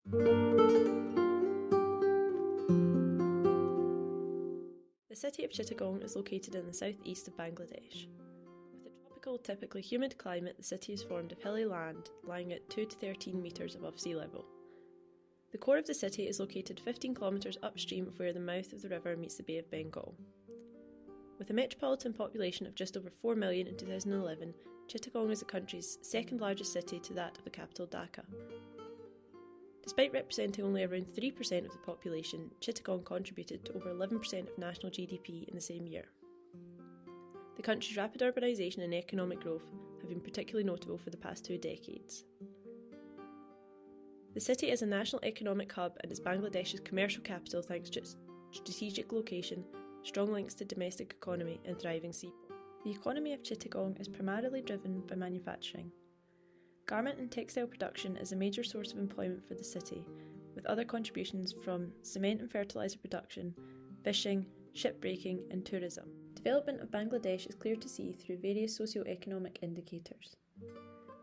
The city of Chittagong is located in the southeast of Bangladesh. With a tropical, typically humid climate, the city is formed of hilly land lying at 2 to 13 metres above sea level. The core of the city is located 15 kilometres upstream of where the mouth of the river meets the Bay of Bengal. With a metropolitan population of just over 4 million in 2011, Chittagong is the country's second largest city to that of the capital Dhaka. Despite representing only around 3% of the population, Chittagong contributed to over 11% of national GDP in the same year. The country's rapid urbanisation and economic growth have been particularly notable for the past 2 decades. The city is a national economic hub and is Bangladesh's commercial capital thanks to its strategic location, strong links to the domestic economy and thriving seaport. The economy of Chittagong is primarily driven by manufacturing. Garment and textile production is a major source of employment for the city, with other contributions from cement and fertiliser production, fishing, shipbreaking and tourism. Development of Bangladesh is clear to see through various socio-economic indicators.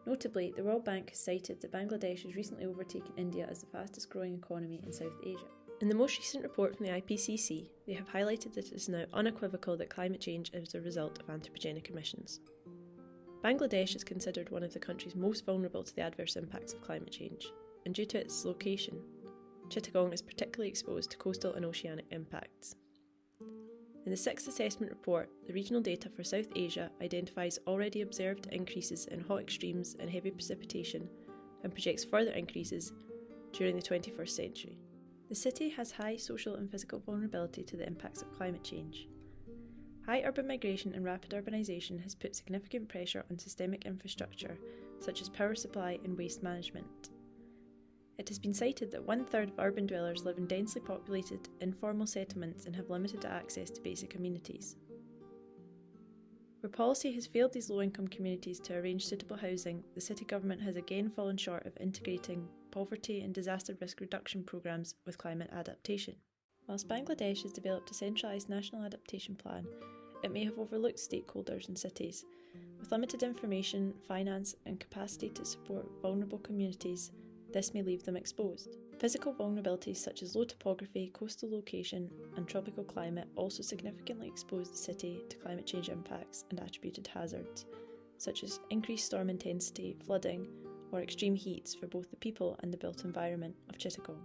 Notably, the World Bank has cited that Bangladesh has recently overtaken India as the fastest growing economy in South Asia. In the most recent report from the IPCC, they have highlighted that it is now unequivocal that climate change is a result of anthropogenic emissions. Bangladesh is considered one of the countries most vulnerable to the adverse impacts of climate change, and due to its location, Chittagong is particularly exposed to coastal and oceanic impacts. In the 6th assessment report, the regional data for South Asia identifies already observed increases in hot extremes and heavy precipitation and projects further increases during the 21st century. The city has high social and physical vulnerability to the impacts of climate change. High urban migration and rapid urbanisation has put significant pressure on systemic infrastructure such as power supply and waste management. It has been cited that 1/3 of urban dwellers live in densely populated, informal settlements and have limited access to basic amenities. Where policy has failed these low-income communities to arrange suitable housing, the city government has again fallen short of integrating poverty and disaster risk reduction programmes with climate adaptation. Whilst Bangladesh has developed a centralised national adaptation plan, it may have overlooked stakeholders in cities. With limited information, finance and capacity to support vulnerable communities, this may leave them exposed. Physical vulnerabilities such as low topography, coastal location and tropical climate also significantly expose the city to climate change impacts and attributed hazards, such as increased storm intensity, flooding or extreme heats for both the people and the built environment of Chittagong.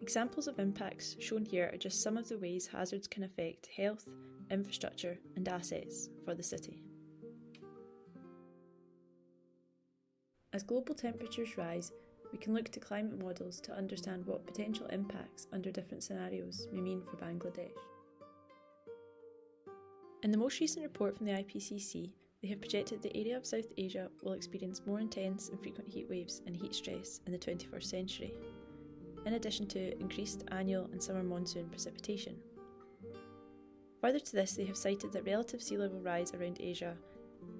Examples of impacts shown here are just some of the ways hazards can affect health, infrastructure and assets for the city. As global temperatures rise, we can look to climate models to understand what potential impacts under different scenarios may mean for Bangladesh. In the most recent report from the IPCC, they have projected the area of South Asia will experience more intense and frequent heat waves and heat stress in the 21st century, in addition to increased annual and summer monsoon precipitation. Further to this, they have cited that relative sea level rise around Asia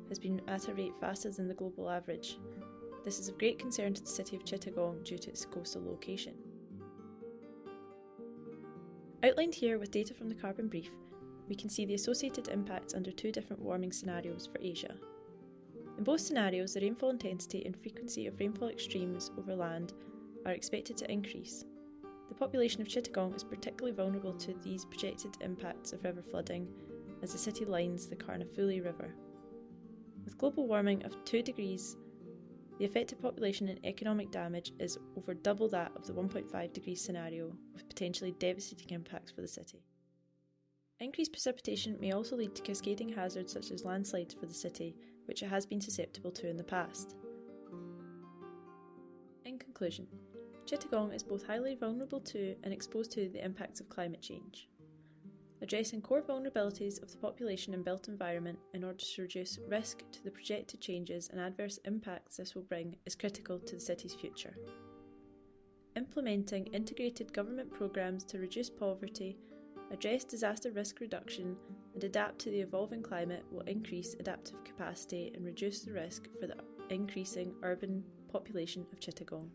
has been at a rate faster than the global average. This is of great concern to the city of Chittagong due to its coastal location. Outlined here with data from the Carbon Brief, we can see the associated impacts under 2 different warming scenarios for Asia. In both scenarios, the rainfall intensity and frequency of rainfall extremes over land are expected to increase. The population of Chittagong is particularly vulnerable to these projected impacts of river flooding as the city lines the Karnafuli River. With global warming of 2 degrees, the affected population and economic damage is over double that of the 1.5 degree scenario, with potentially devastating impacts for the city. Increased precipitation may also lead to cascading hazards such as landslides for the city, which it has been susceptible to in the past. In conclusion, Chittagong is both highly vulnerable to and exposed to the impacts of climate change. Addressing core vulnerabilities of the population and built environment in order to reduce risk to the projected changes and adverse impacts this will bring is critical to the city's future. Implementing integrated government programmes to reduce poverty, address disaster risk reduction and adapt to the evolving climate will increase adaptive capacity and reduce the risk for the increasing urban population of Chittagong.